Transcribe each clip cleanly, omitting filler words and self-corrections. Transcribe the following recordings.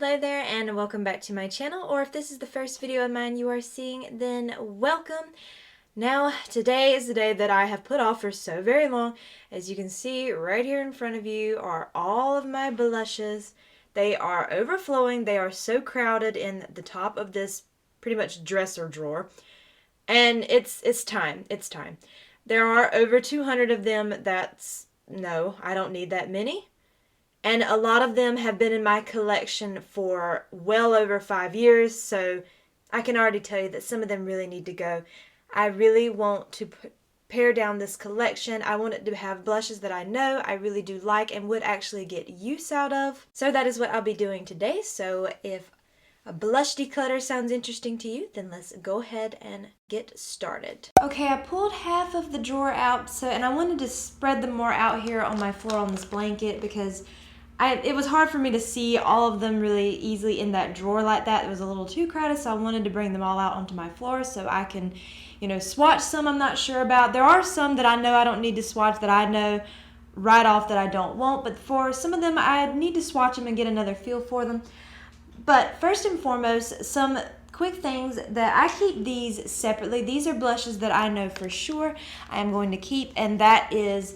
Hello there and welcome back to my channel, or if this is the first video of mine you are seeing, then welcome. Now, today is the day that I have put off for so very long. As you can see right here in front of you are all of my blushes. They are overflowing. They are so crowded in the top of this pretty much dresser drawer. And it's time. It's time. There are over 200 of them. No, I don't need that many. And a lot of them have been in my collection for well over 5 years, so I can already tell you that some of them really need to go. I really want to pare down this collection. I want it to have blushes that I know I really do like and would actually get use out of. So that is what I'll be doing today. So if a blush declutter sounds interesting to you, then let's go ahead and get started. Okay, I pulled half of the drawer out, and I wanted to spread them more out here on my floor on this blanket because it was hard for me to see all of them really easily in that drawer like that. It was a little too crowded, so I wanted to bring them all out onto my floor so I can, swatch some I'm not sure about. There are some that I know I don't need to swatch that I know right off that I don't want, but for some of them I need to swatch them and get another feel for them. But first and foremost, some quick things that I keep these separately. These are blushes that I know for sure I am going to keep, and that is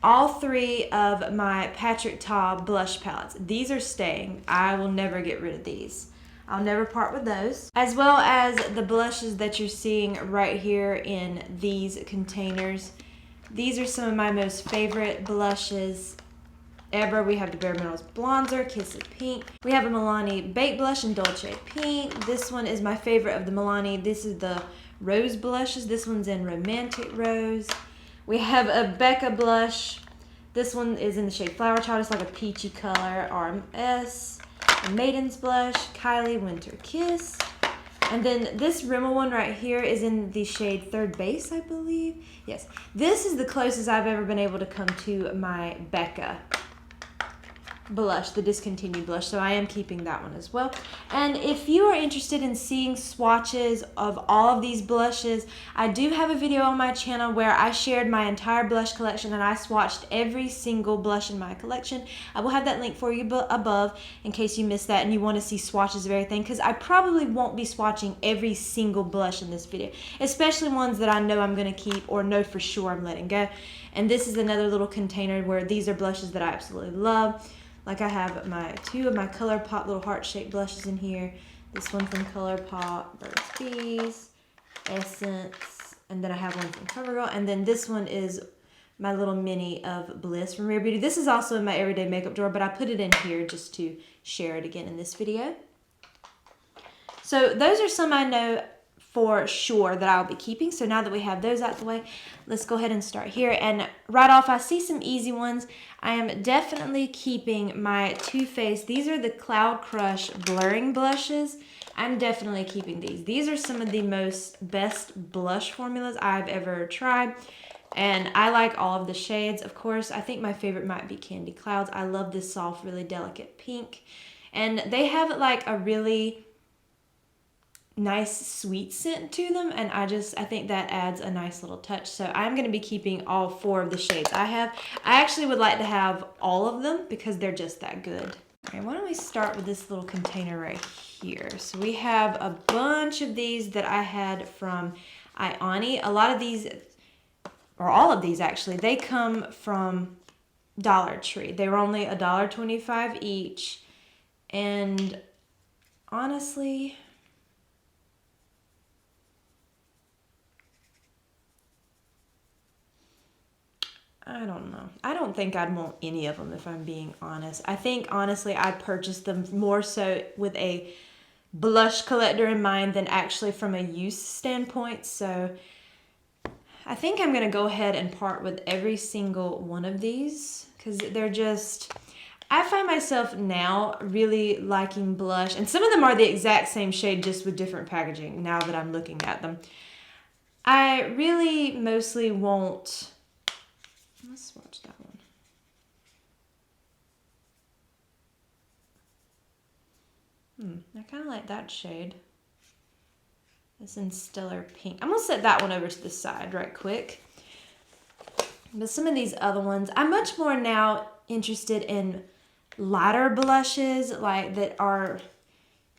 all three of my Patrick Ta blush palettes. These are staying. I will never get rid of these. I'll never part with those. As well as the blushes that you're seeing right here in these containers. These are some of my most favorite blushes ever. We have the Bare Minerals Bronzer, Kiss of Pink. We have a Milani Baked Blush in Dolce Pink. This one is my favorite of the Milani. This is the Rose blushes. This one's in Romantic Rose. We have a Becca blush. This one is in the shade Flower Child. It's like a peachy color. RMS. A Maiden's blush. Kylie Winter Kiss. And then this Rimmel one right here is in the shade Third Base, I believe. Yes. This is the closest I've ever been able to come to my Becca blush, the discontinued blush, so I am keeping that one as well. And if you are interested in seeing swatches of all of these blushes, I do have a video on my channel where I shared my entire blush collection and I swatched every single blush in my collection. I will have that link for you above in case you missed that and you want to see swatches of everything, because I probably won't be swatching every single blush in this video, especially ones that I know I'm going to keep or know for sure I'm letting go. And this is another little container where these are blushes that I absolutely love. Like I have two of my ColourPop little heart-shaped blushes in here. This one from ColourPop, Burt's Bees, Essence, and then I have one from CoverGirl. And then this one is my little mini of Bliss from Rare Beauty. This is also in my everyday makeup drawer, but I put it in here just to share it again in this video. So those are some I know for sure that I'll be keeping. So now that we have those out the way, let's go ahead and start here. And right off, I see some easy ones. I am definitely keeping my Too Faced. These are the Cloud Crush blurring blushes. I'm definitely keeping these. These are some of the best blush formulas I've ever tried. And I like all of the shades. Of course, I think my favorite might be Candy Clouds. I love this soft, really delicate pink. And they have like a really nice sweet scent to them, and I think that adds a nice little touch. So I'm going to be keeping all four of the shades I have. I actually would like to have all of them because they're just that good. Okay, why don't we start with this little container right here. So we have a bunch of these that I had from Ioni. A lot of these, or all of these actually, they come from Dollar Tree. They were only $1.25 each, and honestly, I don't know. I don't think I'd want any of them if I'm being honest. I think, honestly, I'd purchase them more so with a blush collector in mind than actually from a use standpoint. So I think I'm going to go ahead and part with every single one of these because they're just... I find myself now really liking blush. And some of them are the exact same shade just with different packaging now that I'm looking at them. I really mostly want... Let's swatch that one. I kind of like that shade. It's in Stellar Pink. I'm going to set that one over to the side right quick. But some of these other ones, I'm much more now interested in lighter blushes, like that are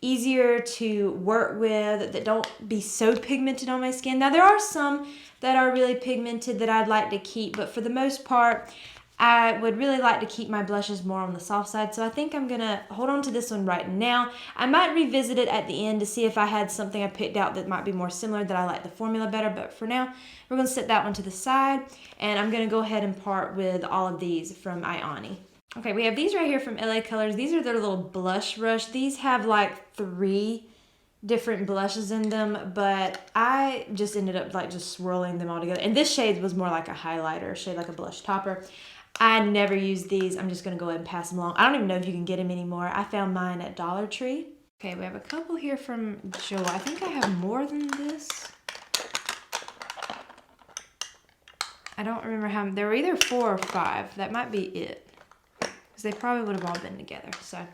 easier to work with, that don't be so pigmented on my skin. Now there are some that are really pigmented that I'd like to keep, but for the most part I would really like to keep my blushes more on the soft side, so I think I'm gonna hold on to this one right now. I might revisit it at the end to see if I had something I picked out that might be more similar, that I like the formula better, but for now we're gonna set that one to the side, and I'm gonna go ahead and part with all of these from Ioni. Okay, we have these right here from LA Colors. These are their little blush rush. These have like 3 different blushes in them, but I just ended up like just swirling them all together. And this shade was more like a highlighter shade, like a blush topper. I never use these. I'm just gonna go ahead and pass them along. I don't even know if you can get them anymore. I found mine at Dollar Tree. Okay, we have a couple here from Joe. I think I have more than this. I don't remember how, there were either 4 or 5. That might be it, because they probably would have all been together. So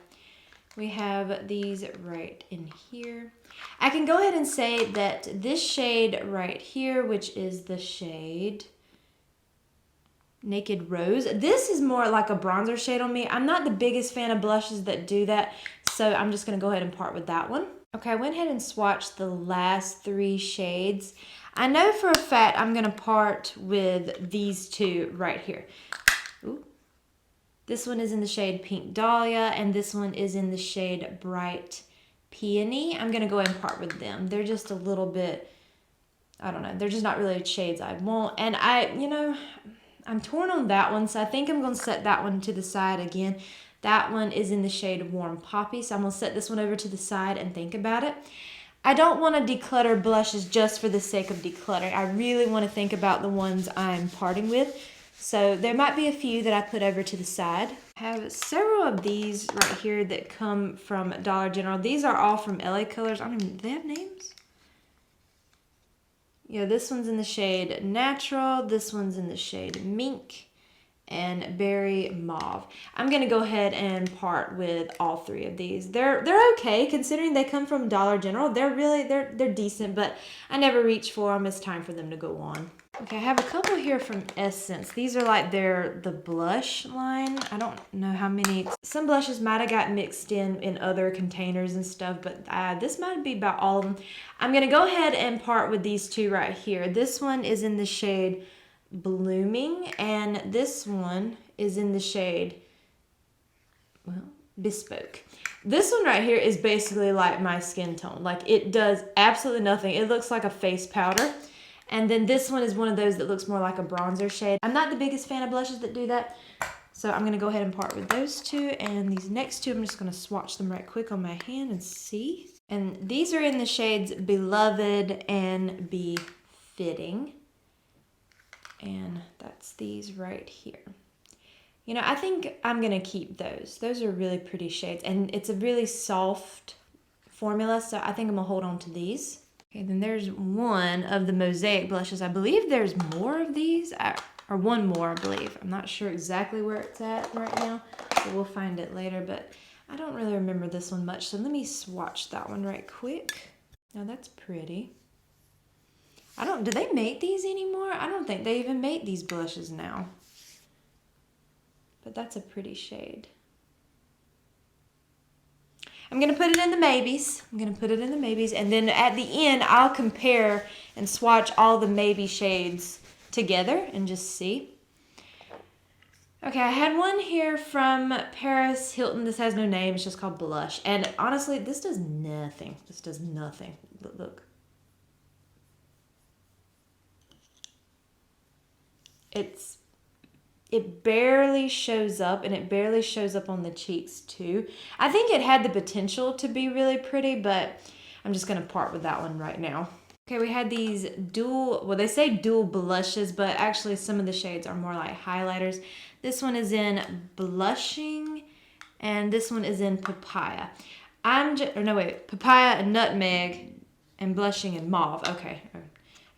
we have these right in here. I can go ahead and say that this shade right here, which is the shade Naked Rose, this is more like a bronzer shade on me. I'm not the biggest fan of blushes that do that, so I'm just going to go ahead and part with that one. Okay, I went ahead and swatched the last 3 shades. I know for a fact I'm going to part with these 2 right here. Ooh. This one is in the shade Pink Dahlia, and this one is in the shade Bright Peony. I'm going to go ahead and part with them. They're just a little bit, I don't know, they're just not really shades I want. And I'm torn on that one, so I think I'm going to set that one to the side again. That one is in the shade Warm Poppy, so I'm going to set this one over to the side and think about it. I don't want to declutter blushes just for the sake of decluttering. I really want to think about the ones I'm parting with. So there might be a few that I put over to the side. I have several of these right here that come from Dollar General. These are all from LA Colors. I don't even, do they have names? Yeah, this one's in the shade Natural. This one's in the shade Mink and Berry Mauve. I'm gonna go ahead and part with all 3 of these. They're okay considering they come from Dollar General. They're decent, but I never reach for them. It's time for them to go on. Okay, I have a couple here from Essence. These are like the blush line. I don't know how many. Some blushes might have got mixed in other containers and stuff, but this might be about all of them. I'm gonna go ahead and part with these 2 right here. This one is in the shade Blooming, and this one is in the shade, well, Bespoke. This one right here is basically like my skin tone. Like, it does absolutely nothing. It looks like a face powder. And then this one is one of those that looks more like a bronzer shade. I'm not the biggest fan of blushes that do that, so I'm going to go ahead and part with those 2. And these next 2, I'm just going to swatch them right quick on my hand and see. And these are in the shades Beloved and Befitting. And that's these right here. You know, I think I'm going to keep those. Those are really pretty shades. And it's a really soft formula, so I think I'm going to hold on to these. Okay, then there's one of the Mosaic blushes. I believe there's more of these, or one more, I believe. I'm not sure exactly where it's at right now, but we'll find it later. But I don't really remember this one much, so let me swatch that one right quick. Now that's pretty. Do they make these anymore? I don't think they even make these blushes now. But that's a pretty shade. I'm going to put it in the maybes. And then at the end, I'll compare and swatch all the maybe shades together and just see. Okay, I had one here from Paris Hilton. This has no name. It's just called Blush. And honestly, this does nothing. Look. It barely shows up, and it barely shows up on the cheeks too. I think it had the potential to be really pretty, but I'm just going to part with that one right now. Okay, we had these they say dual blushes, but actually some of the shades are more like highlighters. This one is in Blushing, and this one is in Papaya. Papaya and Nutmeg, and Blushing and Mauve. Okay,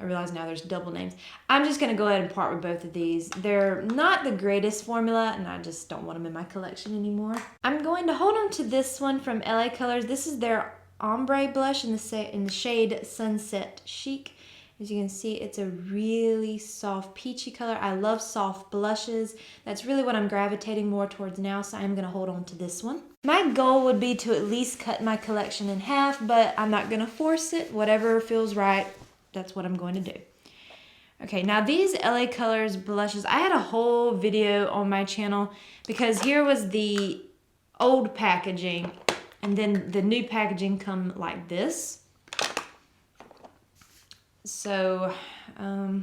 I realize now there's double names. I'm just going to go ahead and part with both of these. They're not the greatest formula, and I just don't want them in my collection anymore. I'm going to hold on to this one from LA Colors. This is their ombre blush in the shade Sunset Chic. As you can see, it's a really soft peachy color. I love soft blushes. That's really what I'm gravitating more towards now, so I'm gonna hold on to this one. My goal would be to at least cut my collection in half, but I'm not gonna force it. Whatever feels right, that's what I'm going to do. Okay, now these LA Colors blushes, I had a whole video on my channel because here was the old packaging and then the new packaging come like this. So, I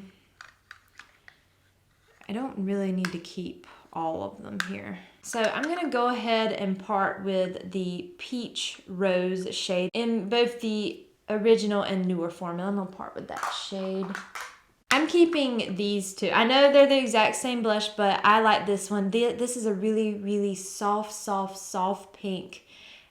don't really need to keep all of them here. So I'm gonna go ahead and part with the Peach Rose shade in both the original and newer formula. I'm gonna part with that shade. I'm keeping these two. I know they're the exact same blush, but I like this one. This is a really, really soft pink.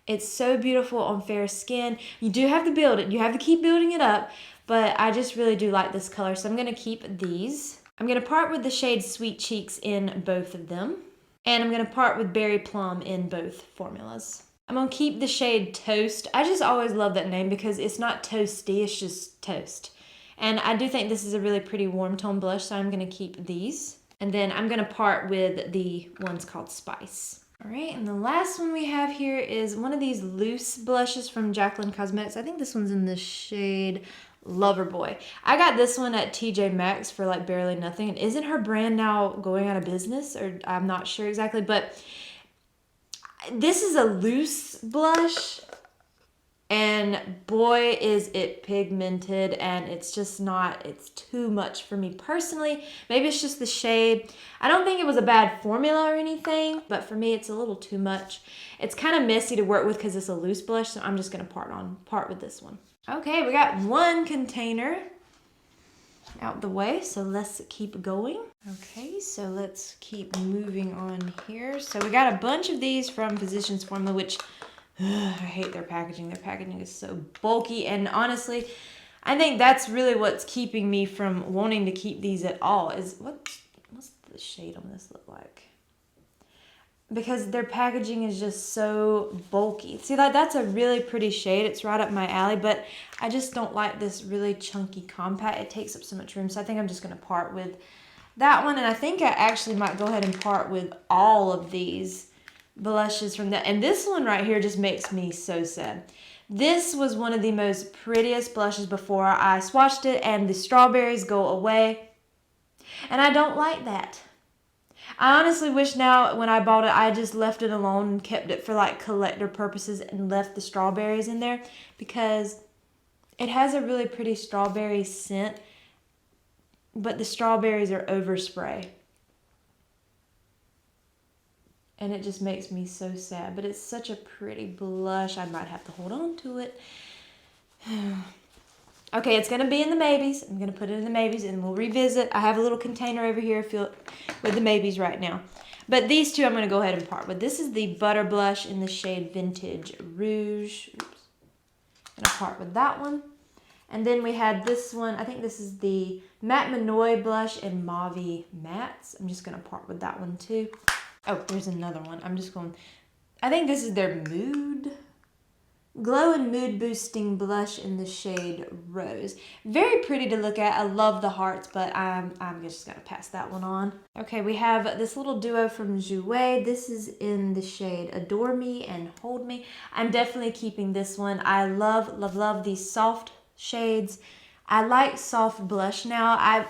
It's so beautiful on fair skin. You do have to build it. You have to keep building it up. But I just really do like this color, so I'm going to keep these. I'm going to part with the shade Sweet Cheeks in both of them. And I'm going to part with Berry Plum in both formulas. I'm going to keep the shade Toast. I just always love that name because it's not toasty, it's just toast. And I do think this is a really pretty warm tone blush, so I'm going to keep these. And then I'm going to part with the ones called Spice. All right, and the last one we have here is one of these loose blushes from Jaclyn Cosmetics. I think this one's in the shade Loverboy. I got this one at TJ Maxx for like barely nothing. And isn't her brand now going out of business? Or I'm not sure exactly, but this is a loose blush. And boy, is it pigmented, and it's just not, it's too much for me personally. Maybe it's just the shade. I don't think it was a bad formula or anything, but for me, it's a little too much. It's kind of messy to work with because it's a loose blush, so I'm just gonna part with this one. Okay, we got one container out the way, so let's keep going. Okay, so let's keep moving on here. So we got a bunch of these from Physicians Formula, which I hate their packaging. Their packaging is so bulky, and honestly, I think that's really what's keeping me from wanting to keep these at all. Is what's the shade on this look like? Because their packaging is just so bulky. See, like that's a really pretty shade. It's right up my alley, but I just don't like this really chunky compact. It takes up so much room, so I think I'm just gonna part with that one, and I think I actually might go ahead and part with all of these blushes from that. And this one right here just makes me so sad. This was one of the most prettiest blushes before I swatched it, and the strawberries go away, and I don't like that. I honestly wish now when I bought it I just left it alone and kept it for like collector purposes and left the strawberries in there, because it has a really pretty strawberry scent, but the strawberries are overspray. And it just makes me so sad. But it's such a pretty blush. I might have to hold on to it. Okay, it's going to be in the maybes. I'm going to put it in the maybes and we'll revisit. I have a little container over here with the maybes right now. But these two I'm going to go ahead and part with. This is the Butter Blush in the shade Vintage Rouge. Oops. I'm going to part with that one. And then we had this one. I think this is the Matte Minoy Blush in Mauve Mattes. I'm just going to part with that one too. Oh, there's another one. I think this is their Mood Glow and Mood Boosting Blush in the shade Rose. Very pretty to look at. I love the hearts, but I'm just going to pass that one on. Okay, we have this little duo from Jouer. This is in the shade Adore Me and Hold Me. I'm definitely keeping this one. I love these soft shades. I like soft blush now. I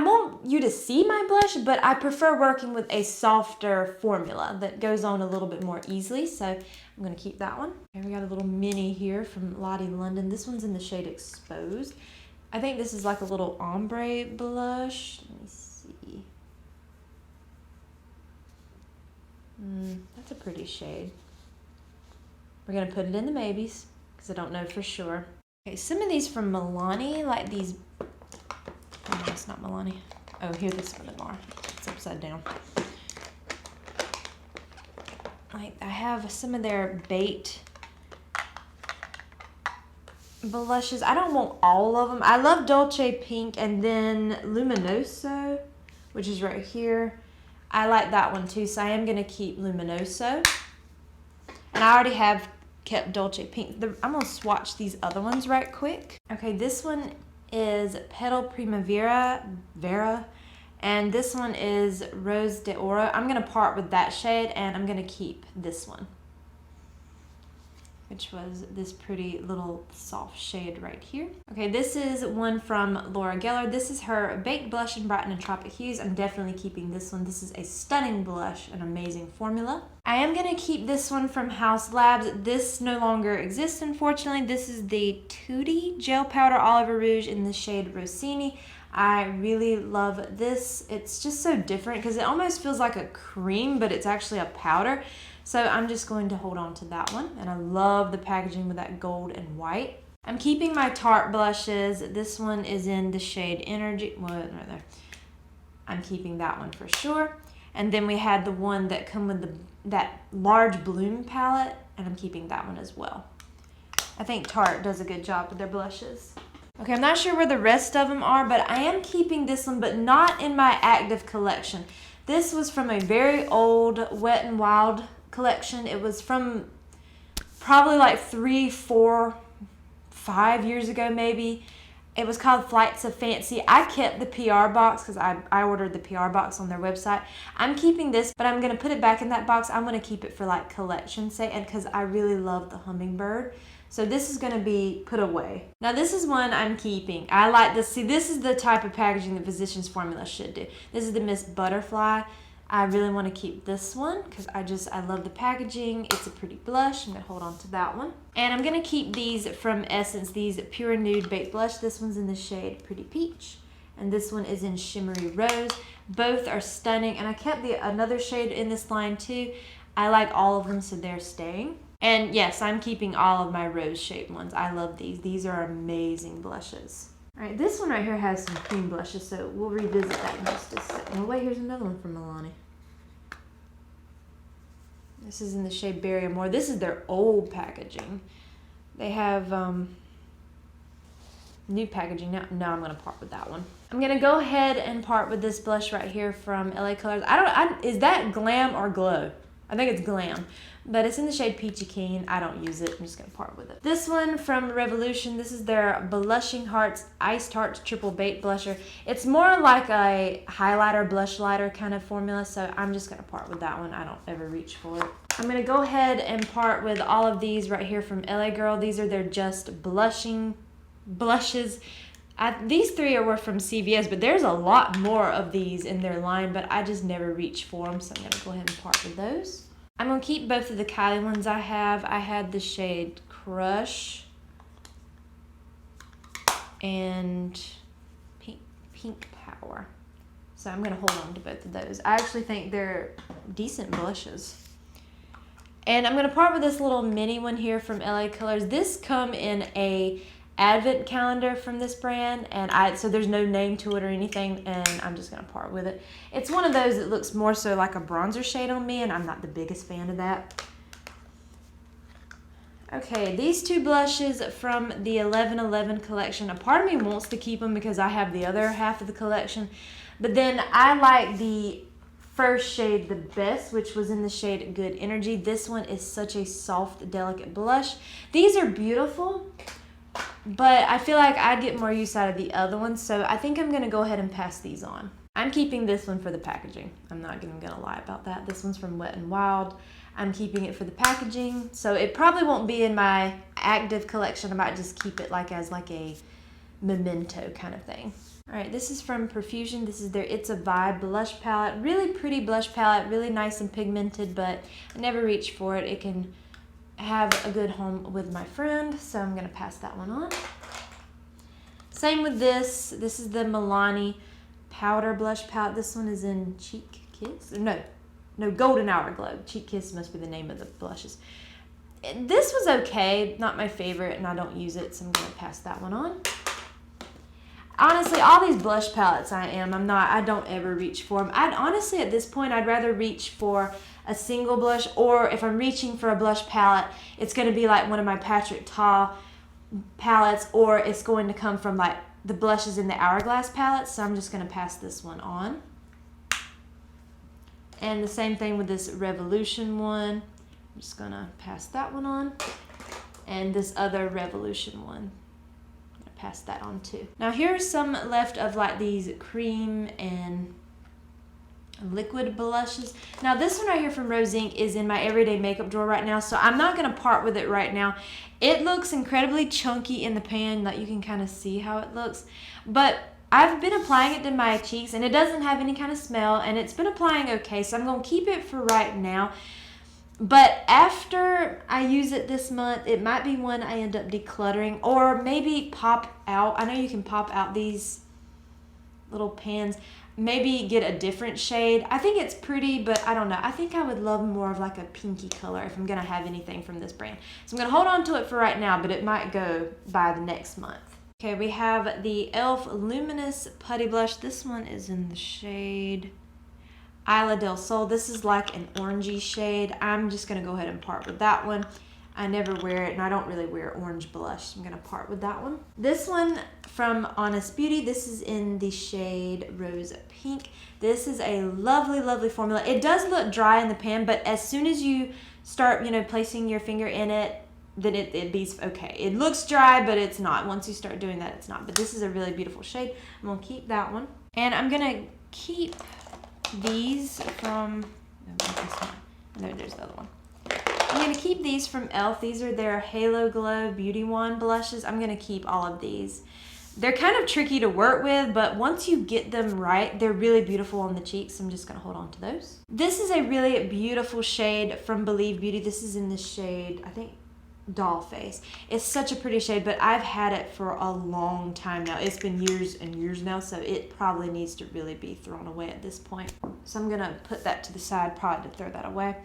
want you to see my blush, but I prefer working with a softer formula that goes on a little bit more easily. So I'm going to keep that one. And we got a little mini here from Lottie London. This one's in the shade Exposed. I think this is like a little ombre blush. Let me see. That's a pretty shade. We're going to put it in the maybes because I don't know for sure. Okay, some of these from Milani, like these, oh no, it's not Milani. Oh, here this one are. It's upside down. Like, I have some of their Bait blushes. I don't want all of them. I love Dolce Pink and then Luminoso, which is right here. I like that one too, so I am going to keep Luminoso. And I already have kept Dolce Pink. I'm going to swatch these other ones right quick. Okay, this one is Petal Primavera, and this one is Rose de Oro. I'm going to part with that shade, and I'm going to keep this one, which was this pretty little soft shade right here. Okay, this is one from Laura Geller. This is her Baked Blush in Brighten and Tropic Hues. I'm definitely keeping this one. This is a stunning blush, an amazing formula. I am going to keep this one from House Labs. This no longer exists, unfortunately. This is the Tootie Gel Powder Olive Rouge in the shade Rossini. I really love this. It's just so different because it almost feels like a cream, but it's actually a powder. So I'm just going to hold on to that one. And I love the packaging with that gold and white. I'm keeping my Tarte blushes. This one is in the shade Energy. Well, right there. I'm keeping that one for sure. And then we had the one that come with that large bloom palette, and I'm keeping that one as well. I think Tarte does a good job with their blushes. Okay, I'm not sure where the rest of them are, but I am keeping this one, but not in my active collection. This was from a very old Wet n Wild collection. It was from probably like 3, 4, 5 years ago maybe. It was called Flights of Fancy. I kept the PR box because I ordered the PR box on their website. I'm keeping this, but I'm going to put it back in that box. I'm going to keep it for like collection's sake and because I really love the hummingbird. So this is going to be put away. Now this is one I'm keeping. I like this. See, this is the type of packaging that Physicians Formula should do. This is the Miss Butterfly. I really want to keep this one because I love the packaging. It's a pretty blush. I'm going to hold on to that one. And I'm going to keep these from Essence, these Pure Nude Baked Blush. This one's in the shade Pretty Peach. And this one is in Shimmery Rose. Both are stunning. And I kept another shade in this line too. I like all of them, so they're staying. And yes, I'm keeping all of my rose shaped ones. I love these. These are amazing blushes. All right, this one right here has some cream blushes, so we'll revisit that in just a second. Oh wait, here's another one from Milani. This is in the shade Berry Amore. This is their old packaging. They have new packaging now. No, I'm gonna part with that one. I'm gonna go ahead and part with this blush right here from LA Colors. Is that Glam or Glow? I think it's Glam, but it's in the shade Peachy Keen. I don't use it. I'm just going to part with it. This one from Revolution. This is their Blushing Hearts Iced Hearts Triple Baked Blusher. It's more like a highlighter, blush lighter kind of formula, so I'm just going to part with that one. I don't ever reach for it. I'm going to go ahead and part with all of these right here from LA Girl. These are their Just Blushing blushes. These 3 were from CVS, but there's a lot more of these in their line, but I just never reach for them, so I'm going to go ahead and part with those. I'm going to keep both of the Kylie ones I have. I had the shade Crush and Pink Power. So I'm going to hold on to both of those. I actually think they're decent blushes. And I'm going to part with this little mini one here from LA Colors. This come in a advent calendar from this brand, and so there's no name to it or anything, and I'm just gonna part with it. It's one of those that looks more so like a bronzer shade on me, and I'm not the biggest fan of that. Okay, these 2 blushes from the 1111 collection. A part of me wants to keep them because I have the other half of the collection, but then I like the first shade the best, which was in the shade Good Energy. This one is such a soft, delicate blush. These are beautiful, but I feel like I'd get more use out of the other ones, so I think I'm going to go ahead and pass these on. I'm keeping this one for the packaging. I'm not even going to lie about that. This one's from Wet n Wild. I'm keeping it for the packaging, so it probably won't be in my active collection. I might just keep it as a memento kind of thing. All right, this is from Perfusion. This is their It's a Vibe blush palette. Really pretty blush palette, really nice and pigmented, but I never reach for it. It can have a good home with my friend, so I'm going to pass that one on. Same with this. This is the Milani powder blush palette. This one is in Cheek Kiss. No, Golden Hour Glow. Cheek Kiss must be the name of the blushes. This was okay, not my favorite, and I don't use it, so I'm going to pass that one on. Honestly, all these blush palettes I don't ever reach for them. Honestly, at this point, I'd rather reach for a single blush, or if I'm reaching for a blush palette, it's going to be like one of my Patrick Ta palettes, or it's going to come from like the blushes in the Hourglass palette, so I'm just going to pass this one on. And the same thing with this Revolution one. I'm just going to pass that one on. And this other Revolution one. pass that on too. Now here's some left of like these cream and liquid blushes. Now this one right here from Rose Inc is in my everyday makeup drawer right now, so I'm not going to part with it right now. It looks incredibly chunky in the pan, like you can kind of see how it looks, but I've been applying it to my cheeks and it doesn't have any kind of smell, and it's been applying okay, so I'm going to keep it for right now. But after I use it this month, it might be one I end up decluttering, or maybe pop out. I know you can pop out these little pans. Maybe get a different shade. I think it's pretty, but I don't know. I think I would love more of like a pinky color if I'm going to have anything from this brand. So I'm going to hold on to it for right now, but it might go by the next month. Okay, we have the e.l.f. Luminous Putty Blush. This one is in the shade Isla del Sol. This is like an orangey shade. I'm just going to go ahead and part with that one. I never wear it, and I don't really wear orange blush, so I'm going to part with that one. This one from Honest Beauty, this is in the shade Rose Pink. This is a lovely, lovely formula. It does look dry in the pan, but as soon as you start, placing your finger in it, then it be okay. It looks dry, but it's not. Once you start doing that, it's not. But this is a really beautiful shade. I'm going to keep that one. And I'm going to keep these from, there's the other one. I'm going to keep these from e.l.f. These are their Halo Glow Beauty Wand blushes. I'm going to keep all of these. They're kind of tricky to work with, but once you get them right, they're really beautiful on the cheeks. I'm just going to hold on to those. This is a really beautiful shade from Believe Beauty. This is in the shade, I think, Doll Face. It's such a pretty shade, but I've had it for a long time now. It's been years and years now, so it probably needs to really be thrown away at this point. So I'm going to put that to the side, probably to throw that away.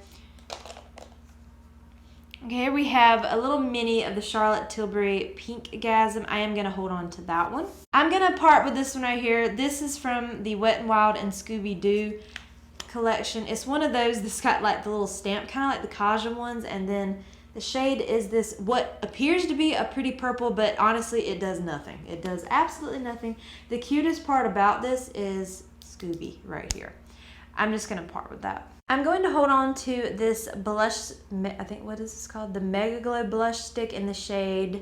Okay, here we have a little mini of the Charlotte Tilbury Pink-gasm. I am going to hold on to that one. I'm going to part with this one right here. This is from the Wet n Wild and Scooby-Doo collection. It's one of those that's got like the little stamp, kind of like the Kaja ones, and then the shade is this, what appears to be a pretty purple, but honestly it does nothing. It does absolutely nothing. The cutest part about this is Scooby right here. I'm just going to part with that. I'm going to hold on to this blush, I think, what is this called? The Mega Glow Blush Stick in the shade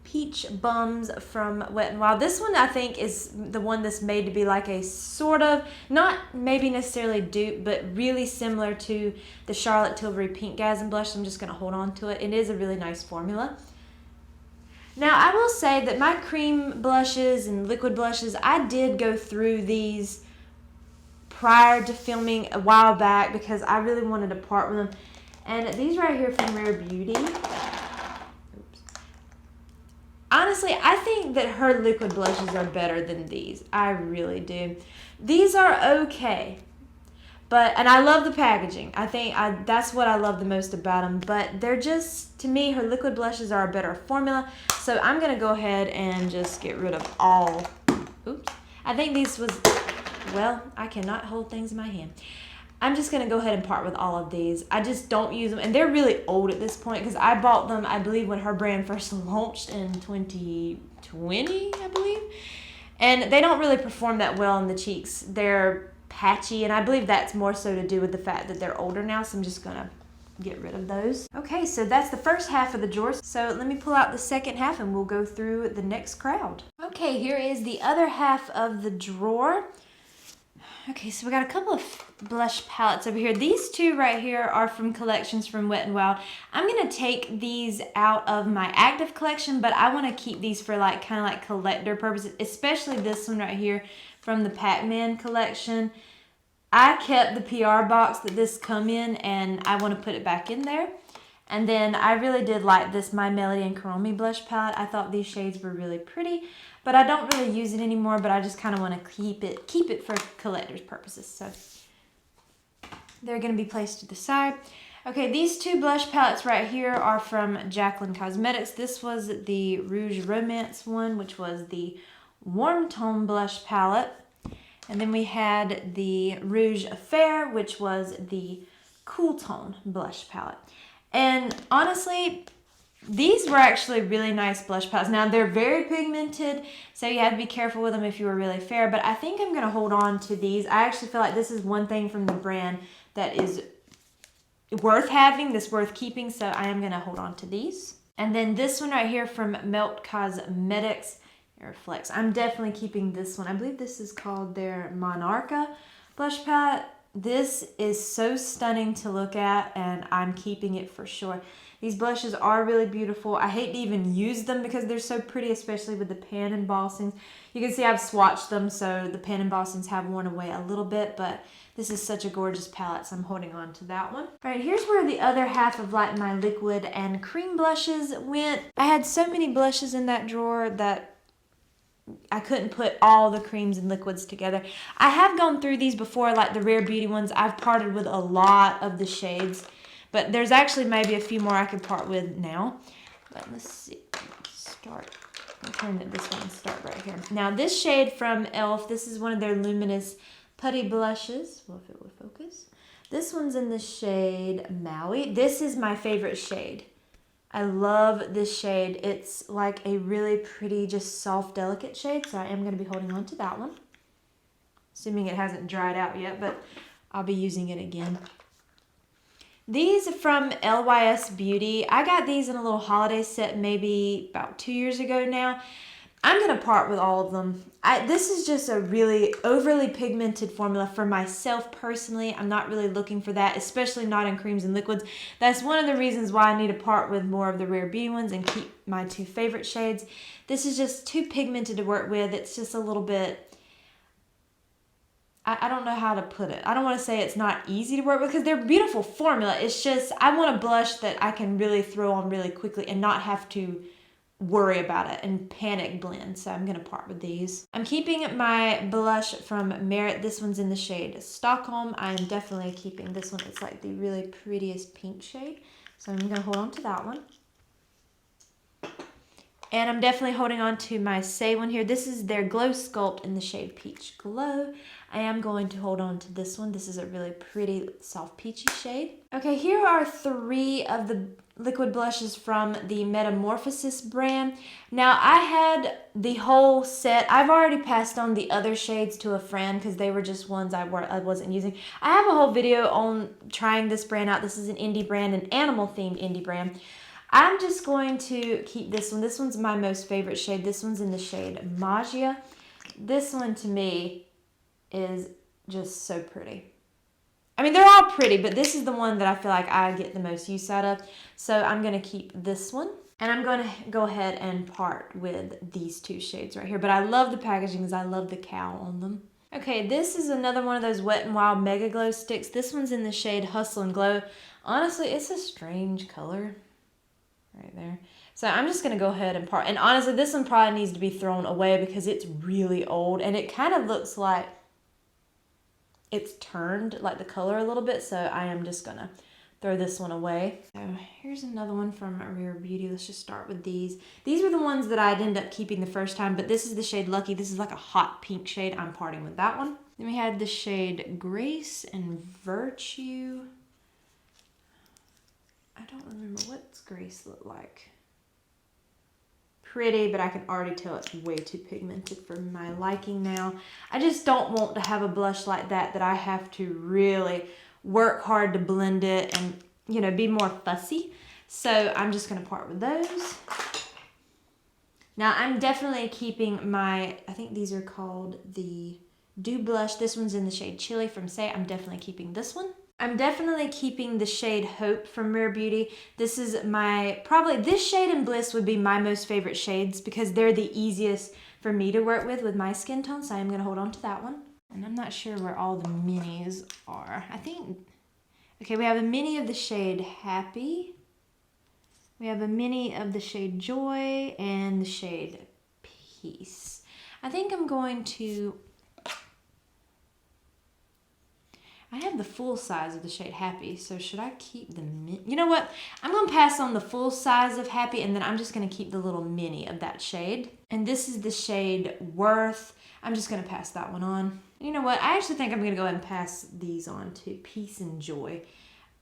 Peach Bums from Wet n Wild. This one, I think, is the one that's made to be like a sort of, not maybe necessarily dupe, but really similar to the Charlotte Tilbury Pink-gasm blush. I'm just going to hold on to it. It is a really nice formula. Now, I will say that my cream blushes and liquid blushes, I did go through these prior to filming a while back because I really wanted to part with them. And these right here from Rare Beauty, honestly, I think that her liquid blushes are better than these. I really do. These are okay, and I love the packaging. I think that's what I love the most about them, but they're just, to me, her liquid blushes are a better formula. So I'm going to go ahead and just get rid of all. Oops. I think these was, well, I cannot hold things in my hand. I'm just going to go ahead and part with all of these. I just don't use them, and they're really old at this point because I bought them, I believe, when her brand first launched in 2020, I believe. And they don't really perform that well on the cheeks. They're patchy, and I believe that's more so to do with the fact that they're older now, so I'm just going to get rid of those. Okay, so that's the first half of the drawer. So let me pull out the second half and we'll go through the next crowd. Okay, here is the other half of the drawer. Okay, so we got a couple of blush palettes over here. These two right here are from collections from Wet n Wild. I'm going to take these out of my active collection, but I want to keep these for like kind of like collector purposes, especially this one right here from the Pac-Man collection. I kept the PR box that this come in, and I want to put it back in there. And then I really did like this My Melody and Kuromi blush palette. I thought these shades were really pretty, but I don't really use it anymore, but I just kind of want to keep it for collector's purposes. So they're going to be placed to the side. Okay, these two blush palettes right here are from Jaclyn Cosmetics. This was the Rouge Romance one, which was the Warm Tone blush palette. And then we had the Rouge Affair, which was the Cool Tone blush palette. And honestly, these were actually really nice blush palettes. Now, they're very pigmented, so you have to be careful with them if you were really fair. But I think I'm going to hold on to these. I actually feel like this is one thing from the brand that is worth having, that's worth keeping. So I am going to hold on to these. And then this one right here from Melt Cosmetics, it reflects. I'm definitely keeping this one. I believe this is called their Monarcha blush palette. This is so stunning to look at, and I'm keeping it for sure. These blushes are really beautiful. I hate to even use them because they're so pretty, especially with the pan embossings. You can see I've swatched them, so the pan embossings have worn away a little bit, but this is such a gorgeous palette, so I'm holding on to that one. All right, here's where the other half of like my liquid and cream blushes went. I had so many blushes in that drawer that I couldn't put all the creams and liquids together. I have gone through these before, like the Rare Beauty ones. I've parted with a lot of the shades, but there's actually maybe a few more I could part with now. But let's see, start. I'll turn to this one and start right here. Now this shade from e.l.f., this is one of their luminous putty blushes. Well, if it will focus. This one's in the shade Maui. This is my favorite shade. I love this shade. It's like a really pretty, just soft, delicate shade. So I am going to be holding on to that one. Assuming it hasn't dried out yet, but I'll be using it again. These from LYS Beauty. I got these in a little holiday set maybe about 2 years ago now. I'm going to part with all of them. This is just a really overly pigmented formula for myself personally. I'm not really looking for that, especially not in creams and liquids. That's one of the reasons why I need to part with more of the Rare Beauty ones and keep my two favorite shades. This is just too pigmented to work with. It's just a little bit, I don't know how to put it. I don't want to say it's not easy to work with because they're beautiful formula. It's just, I want a blush that I can really throw on really quickly and not have to worry about it and panic blend. So I'm going to part with these. I'm keeping my blush from Merit. This one's in the shade Stockholm. I am definitely keeping this one. It's like the really prettiest pink shade. So I'm going to hold on to that one. And I'm definitely holding on to my Say one here. This is their Glow Sculpt in the shade Peach Glow. I am going to hold on to this one. This is a really pretty soft peachy shade. Okay, here are 3 of the liquid blushes from the Metamorphosis brand. Now, I had the whole set. I've already passed on the other shades to a friend because they were just ones I wasn't using. I have a whole video on trying this brand out. This is an indie brand, an animal-themed indie brand. I'm just going to keep this one. This one's my most favorite shade. This one's in the shade Magia. This one to me is just so pretty. I mean, they're all pretty, but this is the one that I feel like I get the most use out of. So I'm going to keep this one. And I'm going to go ahead and part with these 2 shades right here. But I love the packaging because I love the cow on them. Okay, this is another one of those Wet n Wild Mega Glow sticks. This one's in the shade Hustle and Glow. Honestly, it's a strange color. Right there. So I'm just going to go ahead and part. And honestly, this one probably needs to be thrown away because it's really old. And it kind of looks like it's turned like the color a little bit. So I am just going to throw this one away. So here's another one from Rare Beauty. Let's just start with these. These were the ones that I'd end up keeping the first time. But this is the shade Lucky. This is like a hot pink shade. I'm parting with that one. Then we had the shade Grace and Virtue. I don't remember what's Grace look like. Pretty, but I can already tell it's way too pigmented for my liking now. I just don't want to have a blush like that I have to really work hard to blend it and, you know, be more fussy. So I'm just going to part with those. Now I'm definitely keeping my, I think these are called the Dew Blush. This one's in the shade Chili from Say. I'm definitely keeping this one. I'm definitely keeping the shade Hope from Rare Beauty. This is my, probably this shade and Bliss would be my most favorite shades because they're the easiest for me to work with my skin tone. So I'm going to hold on to that one. And I'm not sure where all the minis are. I think, okay, we have a mini of the shade Happy. We have a mini of the shade Joy and the shade Peace. I think I'm going to, I have the full size of the shade Happy, so should I keep the mini? You know what? I'm going to pass on the full size of Happy, and then I'm just going to keep the little mini of that shade. And this is the shade Worth. I'm just going to pass that one on. You know what? I actually think I'm going to go ahead and pass these on to Peace and Joy.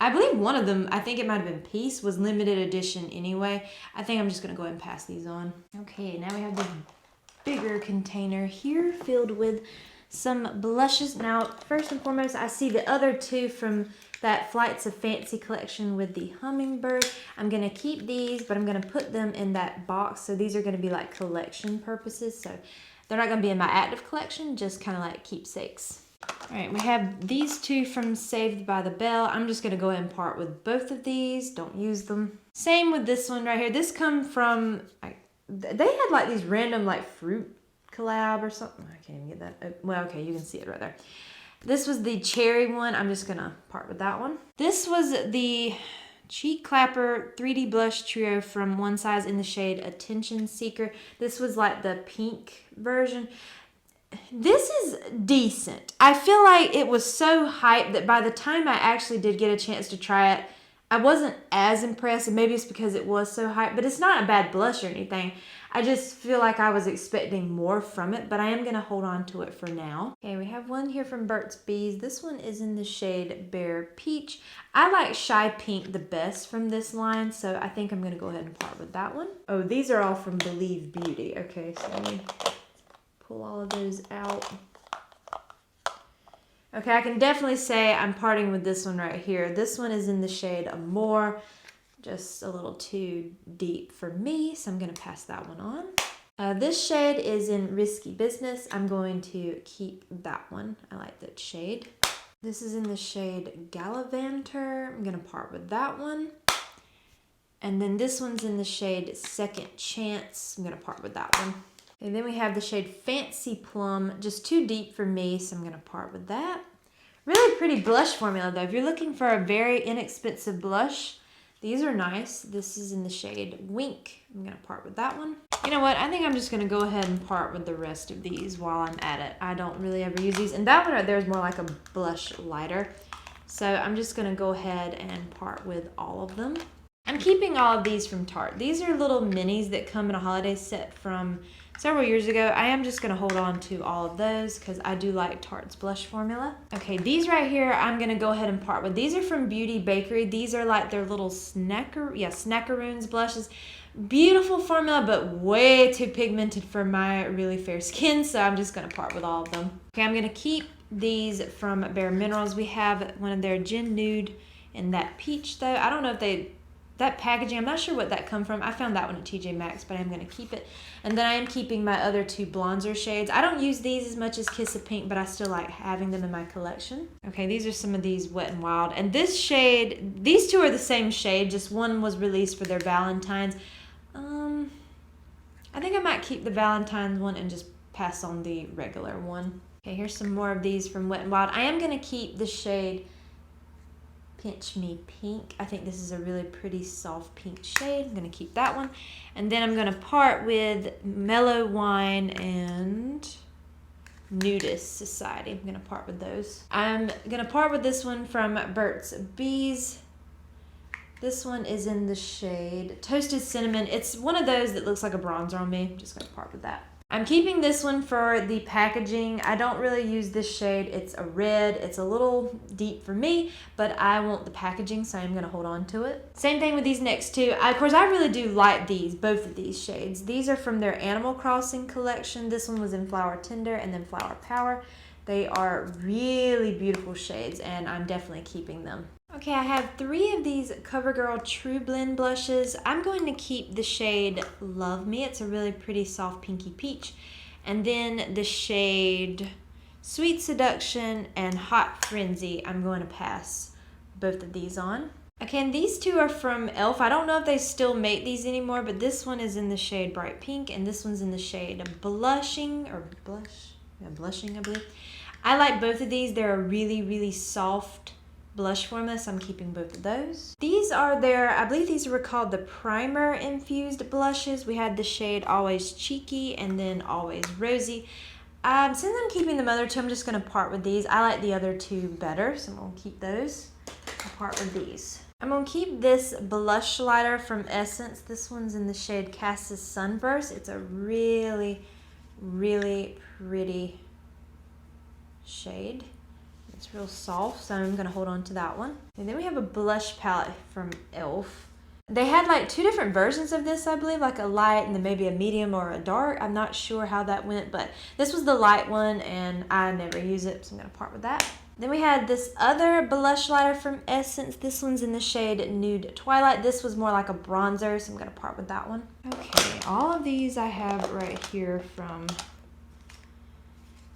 I believe one of them, I think it might have been Peace, was limited edition anyway. I think I'm just going to go ahead and pass these on. Okay, now we have this bigger container here filled with some blushes. Now, first and foremost, I see the other two from that Flights of Fancy collection with the hummingbird. I'm going to keep these, but I'm going to put them in that box. So these are going to be like collection purposes. So they're not going to be in my active collection, just kind of like keepsakes. All right, we have these two from Saved by the Bell. I'm just going to go ahead and part with both of these. Don't use them. Same with this one right here. This come from, they had like these random like fruit collab or something. I can't even get that. Well, okay, you can see it right there. This was the cherry one. I'm just going to part with that one. This was the Cheek Clapper 3D Blush Trio from One Size in the shade Attention Seeker. This was like the pink version. This is decent. I feel like it was so hyped that by the time I actually did get a chance to try it, I wasn't as impressed, and maybe it's because it was so hyped, but it's not a bad blush or anything. I just feel like I was expecting more from it, but I am going to hold on to it for now. Okay, we have one here from Burt's Bees. This one is in the shade Bare Peach. I like Shy Pink the best from this line, so I think I'm going to go ahead and part with that one. Oh, these are all from Believe Beauty. Okay, so let me pull all of those out. Okay, I can definitely say I'm parting with this one right here. This one is in the shade Amore, just a little too deep for me, so I'm going to pass that one on. This shade is in Risky Business. I'm going to keep that one. I like that shade. This is in the shade Gallivanter. I'm going to part with that one. And then this one's in the shade Second Chance. I'm going to part with that one. And then we have the shade Fancy Plum, just too deep for me, so I'm going to part with that. Really pretty blush formula, though. If you're looking for a very inexpensive blush, these are nice. This is in the shade Wink. I'm going to part with that one. You know what? I think I'm just going to go ahead and part with the rest of these while I'm at it. I don't really ever use these. And that one right there is more like a blush lighter. So I'm just going to go ahead and part with all of them. I'm keeping all of these from Tarte. These are little minis that come in a holiday set from several years ago. I am just going to hold on to all of those because I do like Tarte's blush formula. Okay, these right here, I'm going to go ahead and part with. These are from Beauty Bakery. These are like their little snackaroons blushes. Beautiful formula, but way too pigmented for my really fair skin, so I'm just going to part with all of them. Okay, I'm going to keep these from Bare Minerals. We have one of their Gin Nude in that peach, though. I don't know if that packaging, I'm not sure what that come from. I found that one at TJ Maxx, but I'm going to keep it. And then I am keeping my other two bronzer shades. I don't use these as much as Kiss of Pink, but I still like having them in my collection. Okay, these are some of these Wet n Wild. And this shade, these two are the same shade, just one was released for their Valentine's. I think I might keep the Valentine's one and just pass on the regular one. Okay, here's some more of these from Wet n Wild. I am going to keep the shade Pinch Me Pink. I think this is a really pretty soft pink shade. I'm going to keep that one. And then I'm going to part with Mellow Wine and Nudist Society. I'm going to part with those. I'm going to part with this one from Burt's Bees. This one is in the shade Toasted Cinnamon. It's one of those that looks like a bronzer on me. I'm just going to part with that. I'm keeping this one for the packaging. I don't really use this shade. It's a red. It's a little deep for me, but I want the packaging, so I'm going to hold on to it. Same thing with these next two. Of course, I really do like these, both of these shades. These are from their Animal Crossing collection. This one was in Flower Tender and then Flower Power. They are really beautiful shades, and I'm definitely keeping them. Okay, I have 3 of these CoverGirl True Blend blushes. I'm going to keep the shade Love Me. It's a really pretty soft pinky peach. And then the shade Sweet Seduction and Hot Frenzy. I'm going to pass both of these on. Okay, and these two are from e.l.f. I don't know if they still make these anymore, but this one is in the shade Bright Pink, and this one's in the shade Blushing, I believe. I like both of these. They're a really, really soft blush formula, so I'm keeping both of those. These are I believe these were called the primer infused blushes. We had the shade Always Cheeky and then Always Rosy. Since I'm keeping the other two, I'm just going to part with these. I like the other two better, so I'm going to keep those. I'll part with these. I'm going to keep this blush lighter from Essence. This one's in the shade Cass's Sunburst. It's a really, really pretty shade. It's real soft, so I'm going to hold on to that one. And then we have a blush palette from e.l.f. They had like 2 different versions of this, I believe, like a light and then maybe a medium or a dark. I'm not sure how that went, but this was the light one and I never use it, so I'm gonna part with that. Then we had this other blush lighter from Essence. This one's in the shade Nude Twilight. This was more like a bronzer, so I'm gonna part with that one. Okay, all of these I have right here from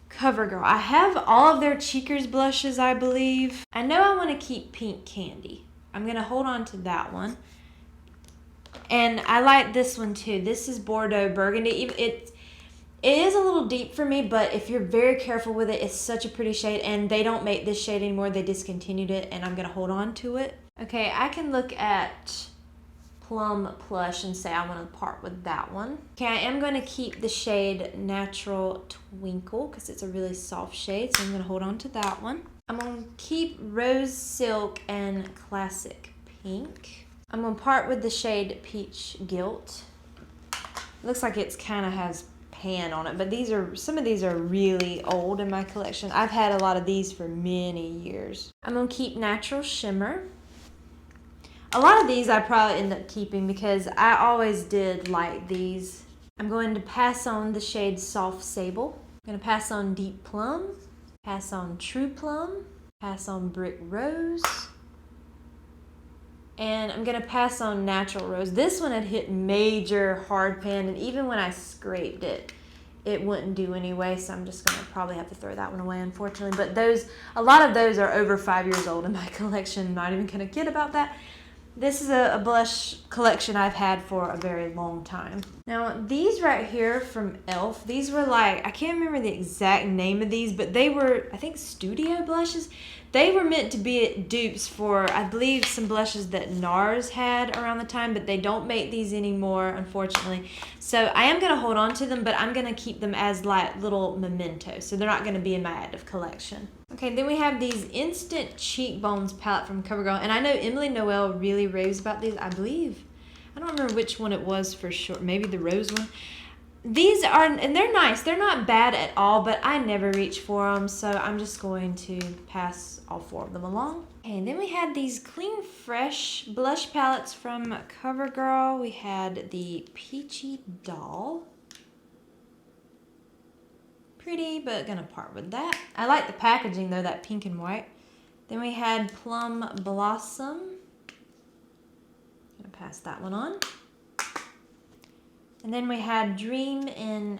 CoverGirl. I have all of their Cheekers blushes, I believe. I know I wanna keep Pink Candy. I'm gonna hold on to that one. And I like this one too. This is Bordeaux Burgundy. It is a little deep for me, but if you're very careful with it, it's such a pretty shade. And they don't make this shade anymore. They discontinued it, and I'm going to hold on to it. Okay, I can look at Plum Plush and say I want to part with that one. Okay, I am going to keep the shade Natural Twinkle because it's a really soft shade, so I'm going to hold on to that one. I'm going to keep Rose Silk and Classic Pink. I'm going to part with the shade Peach Gilt. Looks like it's kind of has pan on it, but some of these are really old in my collection. I've had a lot of these for many years. I'm going to keep Natural Shimmer. A lot of these I probably end up keeping because I always did like these. I'm going to pass on the shade Soft Sable. I'm going to pass on Deep Plum, pass on True Plum, pass on Brick Rose, and I'm going to pass on Natural Rose. This one had hit major hard pan, and even when I scraped it, it wouldn't do anyway, so I'm just going to probably have to throw that one away, unfortunately. But a lot of those are over 5 years old in my collection. I'm not even going to kid about that. This is a blush collection I've had for a very long time. Now, these right here from e.l.f., these were like, I can't remember the exact name of these, but they were, I think, studio blushes. They were meant to be dupes for, I believe, some blushes that NARS had around the time, but they don't make these anymore, unfortunately. So I am going to hold on to them, but I'm going to keep them as like little mementos, so they're not going to be in my active collection. Okay, then we have these Instant Cheekbones palette from CoverGirl, and I know Emily Noel really raves about these. I believe, I don't remember which one it was for sure, maybe the rose one. These are, and they're nice. They're not bad at all, but I never reach for them, so I'm just going to pass all 4 of them along. And then we had these Clean Fresh blush palettes from CoverGirl. We had the Peachy Doll. Pretty, but gonna part with that. I like the packaging though, that pink and white. Then we had Plum Blossom. Gonna pass that one on. And then we had Dream in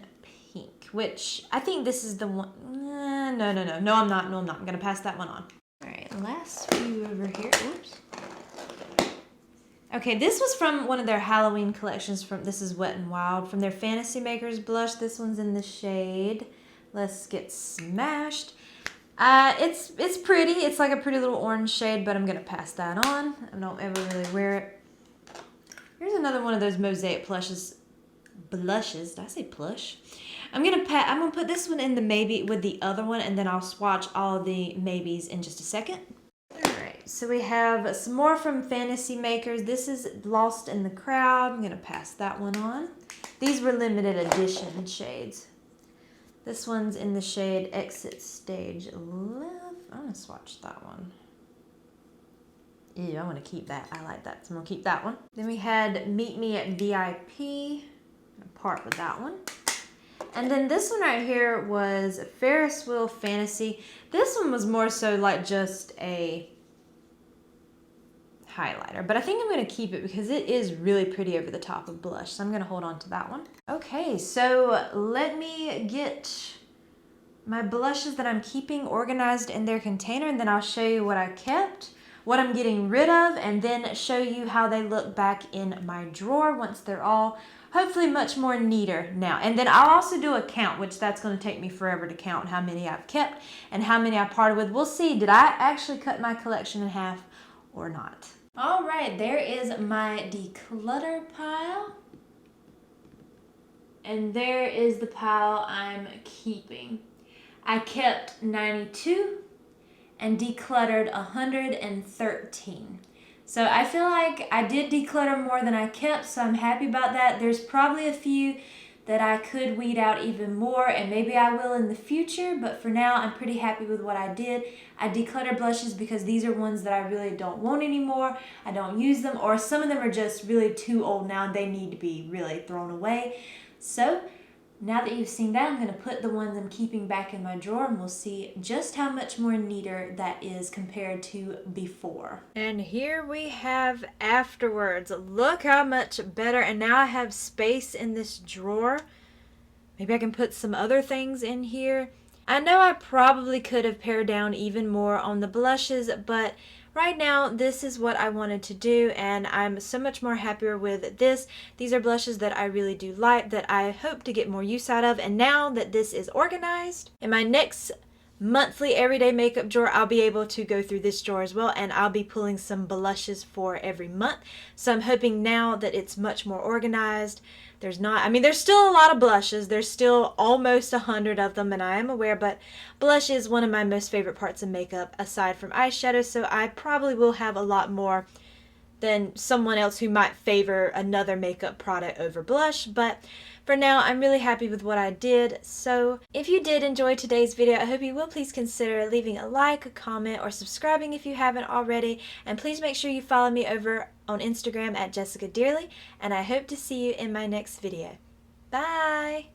Pink, which I think this is the one. No, I'm not. I'm gonna pass that one on. All right, last few over here. Oops. Okay, this was from one of their Halloween collections. This is Wet n Wild, from their Fantasy Makers blush. This one's in the shade Let's Get Smashed. It's pretty. It's like a pretty little orange shade, but I'm gonna pass that on. I don't ever really wear it. Here's another one of those mosaic blushes. Did I say plush? I'm gonna put this one in the maybe with the other one, and then I'll swatch all the maybes in just a second. Alright, so we have some more from Fantasy Makers. This is Lost in the Crowd. I'm gonna pass that one on. These were limited edition shades. This one's in the shade Exit Stage Left. I'm gonna swatch that one. Ew, I want to keep that. I like that, so I'm gonna keep that one. Then we had Meet Me at VIP. Part with that one. And then this one right here was Ferris Wheel Fantasy. This one was more so like just a highlighter, but I think I'm going to keep it because it is really pretty over the top of blush, so I'm going to hold on to that one. Okay, so let me get my blushes that I'm keeping organized in their container, and then I'll show you what I kept, what I'm getting rid of, and then show you how they look back in my drawer once they're all hopefully much more neater now. And then I'll also do a count, which that's going to take me forever to count how many I've kept and how many I parted with. We'll see, did I actually cut my collection in half or not? All right, there is my declutter pile. And there is the pile I'm keeping. I kept 92 and decluttered 113. So I feel like I did declutter more than I kept, so I'm happy about that. There's probably a few that I could weed out even more, and maybe I will in the future, but for now I'm pretty happy with what I did. I declutter blushes because these are ones that I really don't want anymore. I don't use them, or some of them are just really too old now and they need to be really thrown away. So now that you've seen that, I'm going to put the ones I'm keeping back in my drawer, and we'll see just how much more neater that is compared to before. And here we have afterwards. Look how much better. And now I have space in this drawer. Maybe I can put some other things in here. I know I probably could have pared down even more on the blushes, but right now this is what I wanted to do, and I'm so much more happier with this. These are blushes that I really do like, that I hope to get more use out of, and now that this is organized, in my next monthly everyday makeup drawer, I'll be able to go through this drawer as well, and I'll be pulling some blushes for every month. So I'm hoping now that it's much more organized. There's still a lot of blushes. There's still almost 100 of them, and I am aware, but blush is one of my most favorite parts of makeup aside from eyeshadow, so I probably will have a lot more than someone else who might favor another makeup product over blush. But for now, I'm really happy with what I did. So if you did enjoy today's video, I hope you will please consider leaving a like, a comment, or subscribing if you haven't already. And please make sure you follow me over on Instagram at Jessica Dearly, and I hope to see you in my next video. Bye!